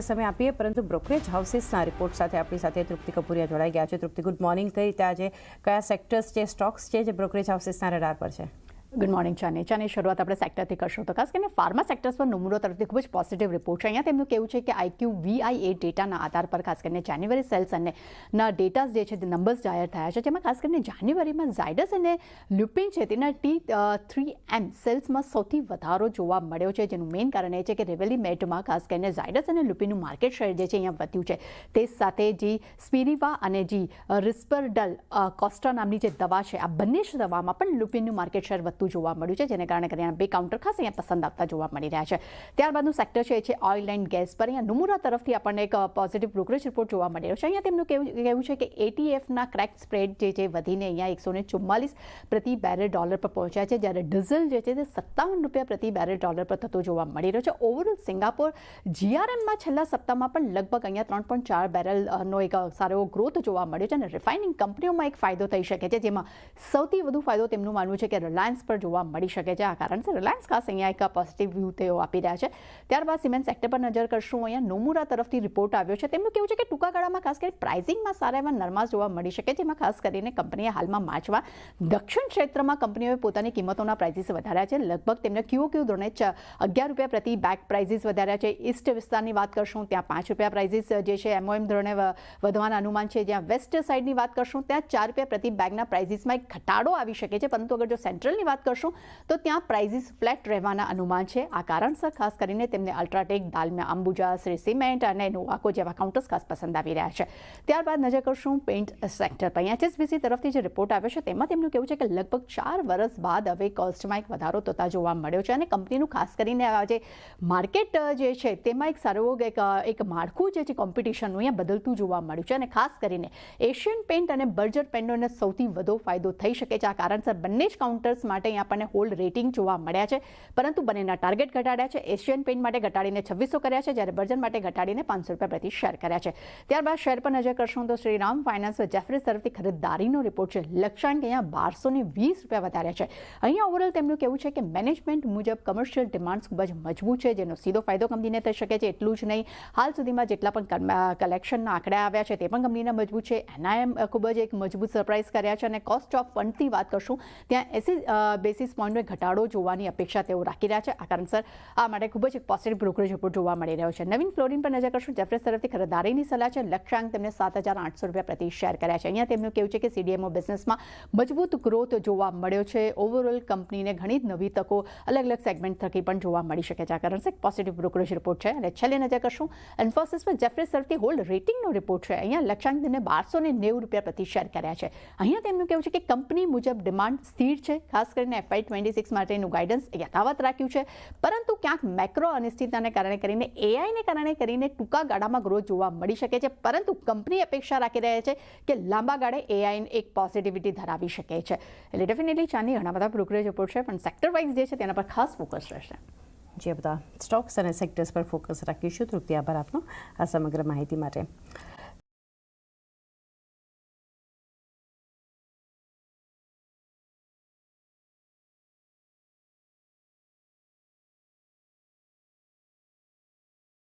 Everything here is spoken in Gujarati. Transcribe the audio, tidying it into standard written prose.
સમય આપીએ પરંતુ બ્રોકરેજ હાઉસીસના રિપોર્ટ સાથે આપણી સાથે તૃપ્તિ કપૂરિયા જોડાઈ ગયા છે. તૃપ્તિ, ગુડ મોર્નિંગ. કઈ રીતે આજે કયા સેક્ટર્સ છે, સ્ટોક્સ છે જે બ્રોકરેજ હાઉસીસના રડાર પર છે? ગુડ મોર્નિંગ ચાની શરૂઆત આપણે સેક્ટરથી કરશું તો ખાસ કરીને ફાર્મા સેક્ટર્સ પર નોમુરો તરફથી ખૂબ જ પોઝિટિવ રિપોર્ટ છે. અહીંયા તેમનું કહેવું છે કે IQ VIA ડેટાના આધાર પર ખાસ કરીને જાન્યુઆરી સેલ્સ અને ના ડેટાઝ જે છે તે નંબર્સ જાહેર થયા છે, જેમાં ખાસ કરીને જાન્યુઆરીમાં ઝાયડસ અને લ્યુપિન છે તેના T3M સેલ્સમાં સૌથી વધારો જોવા મળ્યો છે, જેનું મેઇન કારણ એ છે કે રેવેલીમેડમાં ખાસ કરીને ઝાયડસ અને લ્યુપિનનું માર્કેટ શેર જે છે અહીંયા વધ્યું છે. તે સાથે જે સ્પિરિવા અને જે રિસ્પરડલ કોસ્ટા નામની જે દવા છે, આ બંને જ દવામાં પણ લ્યુપિનનું માર્કેટ શેર વધતું જોવા મળ્યું છે, જેને કારણે કરીને બે કાઉન્ટર ખાસ અહીંયા પસંદ આવતા જોવા મળી રહ્યા છે. ત્યારબાદનું સેક્ટર છે ઓઇલ એન્ડ ગેસ પર. અહીંયા નોમુરા તરફથી આપણને એક પોઝિટિવ બ્રોકરેજ રિપોર્ટ જોવા મળી રહ્યો છે. અહીંયા તેમનું કહેવું છે કે ATFના ક્રેક સ્પ્રેડ જે છે વધીને અહીંયા 144 પ્રતિ બેરલ ડોલર પર પહોંચ્યા છે, જ્યારે ડીઝલ જે છે તે $57 પ્રતિ બેરલ ડોલર પર થતો જોવા મળી રહ્યો છે. ઓવરઓલ સિંગાપોર GRMમાં છેલ્લા સપ્તાહમાં પણ લગભગ અહીંયા 3.4 બેરલનો એક સારો ગ્રોથ જોવા મળ્યો છે અને રિફાઇનિંગ કંપનીઓમાં એક ફાયદો થઈ શકે છે, જેમાં સૌથી વધુ ફાયદો તેમનું માનવું છે કે રિલાયન્સ પર જોવા મળી શકે છે. આ કારણથી રિલાયન્સ ખાસ અહીંયા એક પોઝિટિવ વ્યૂ તેઓ આપી રહ્યા છે. ત્યારબાદ સિમેન્ટ સેક્ટર પર નજર કરશું. અહીંયા નોમુરા તરફથી રિપોર્ટ આવ્યો છે. તેમનું કહેવું છે કે ટૂંકા ગાળામાં ખાસ કરીને પ્રાઇસિંગમાં સારા એવા નરમાશ જોવા મળી શકે, જેમાં ખાસ કરીને કંપનીએ હાલમાં માર્ચમાં દક્ષિણ ક્ષેત્રમાં કંપનીઓએ પોતાની કિંમતોના પ્રાઇસીસ વધાર્યા છે. લગભગ તેમને QOQ ધોરણે $11 પ્રતિ બેગ પ્રાઇસીસ વધાર્યા છે. ઈસ્ટ વિસ્તારની વાત કરશું ત્યાં $5 પ્રાઇસીસ જે છે MOM ધોરણે વધવાના અનુમાન છે. જ્યાં વેસ્ટ સાઇડની વાત કરશું ત્યાં $4 પ્રતિ બેગના પ્રાઇસીસમાં એક ઘટાડો આવી શકે છે, પરંતુ અગર જો સેન્ટ્રલની વાત કરશું તો ત્યાં પ્રાઇસીસ ફ્લેટ રહેવાના અનુમાન છે. આ કારણસર ખાસ કરીને તેમને અલ્ટ્રાટેક, દાલમિયા અંબુજા, શ્રી સિમેન્ટ અને નોવાકો જેવા કાઉન્ટર્સ ખાસ પસંદ આવી રહ્યા છે. ત્યારબાદ નજર કરશું પેઇન્ટ સેક્ટર પર. HSBC તરફથી જે રિપોર્ટ આવ્યો છે તેમાં તેમનું કહેવું છે કે લગભગ 4 વર્ષ બાદ હવે કોસ્ટમાં એક વધારો થતા જોવા મળ્યો છે અને કંપનીનું ખાસ કરીને આજે માર્કેટ જે છે તેમાં એક સારું એક માળખું જે છે કોમ્પિટિશનનું અહીંયા બદલતું જોવા મળ્યું છે અને ખાસ કરીને એશિયન પેઇન્ટ અને બર્જર પેઇન્ટોને સૌથી વધુ ફાયદો થઈ શકે છે. આ કારણસર બંને જ કાઉન્ટર્સ માટે અહીંયા આપણને હોલ્ડ રેટિંગ જોવા મળ્યા છે, પરંતુ બંનેના ટાર્ગેટ ઘટાડ્યા છે. એશિયન પેઇન્ટ માટે ઘટાડીને 2600 કર્યા છે, જ્યારે બર્જર માટે ઘટાડીને $500 પ્રતિ શેર કર્યા છે. ત્યારબાદ શેર પર નજર કરશું તો શ્રીરામ ફાઇનાન્સ જેફરીઝ તરફથી ખરીદદારીનો રિપોર્ટ છે. લક્ષ્યાંક અહીંયા $1220 વધાર્યા છે. અહીંયા ઓવરઓલ તેમનું કહેવું છે કે મેનેજમેન્ટ મુજબ કમર્શિયલ ડિમાન્ડ ખૂબ જ મજબૂત છે, જેનો સીધો ફાયદો કંપનીને થઈ શકે છે. એટલું જ નહીં, હાલ સુધીમાં જેટલા પણ કલેક્શનના આંકડા આવ્યા છે તે પણ કંપનીને મજબૂત છે. NIM ખૂબ જ એક મજબૂત સરપ્રાઇઝ કર્યા છે અને કોસ્ટ ઓફ ફંડથી વાત કરશું ત્યાં 80 બેસિસ પોઈન્ટનો ઘટાડો જોવાની અપેક્ષા તેઓ રાખી રહ્યા છે. આ કારણસર આ માટે ખૂબ જ એક પોઝિટિવ બ્રોકરેજ રિપોર્ટ જોવા મળી રહ્યો છે. નવીન ફ્લોરિન પર નજર કરશું. જેફરીઝ તરફથી ખરીદારીની સલાહ છે. લક્ષ્યાંક તેમને $7,800 પ્રતિ શેર કર્યા છે. અહીંયા તેમનું કહેવું છે કે CDMO બિઝનેસમાં મજબૂત ગ્રોથ જોવા મળ્યો છે. ઓવરઓલ કંપનીને ઘણી નવી તકો અલગ અલગ સેગમેન્ટ થકી પણ જોવા મળી શકે છે. આ કારણસર એક પોઝિટિવ બ્રોકરેજ રિપોર્ટ છે. અને છેલ્લે નજર કરશું ઇન્ફોસિસ પર. જેફરીઝ તરફથી હોલ્ડ રેટિંગનો રિપોર્ટ છે. અહીંયા લક્ષ્યાંક તેમને $1290 પ્રતિ શેર કર્યા છે. અહીંયા તેમનું કહેવું છે કે કંપની મુજબ ડિમાન્ડ સ્થિર છે. ખાસ કરીને FY26 માટેનું ગાઈડન્સ યથાવત રાખ્યું છે, પરંતુ ક્યાંક મેક્રો અનિશ્ચિતતાને કારણે કરીને AIને કારણે કરીને ટૂંકા ગાળામાં ગ્રોથ જોવા મળી શકે છે, પરંતુ કંપની અપેક્ષા રાખી રહ્યા છે કે લાંબા ગાળે AI એક પોઝિટિવિટી ધરાવી શકે છે. એટલે ડેફિનેટલી ચાની ઘણા બધા બ્રોકરેજ રિપોર્ટ છે, પણ સેક્ટર વાઇઝ જે છે તેના પર ખાસ ફોકસ રહેશે. જે બધા સ્ટોક્સ અને સેક્ટર્સ પર ફોકસ રાખીશું. તૃપ્તિ, આભાર આપનો આ સમગ્ર માહિતી માટે.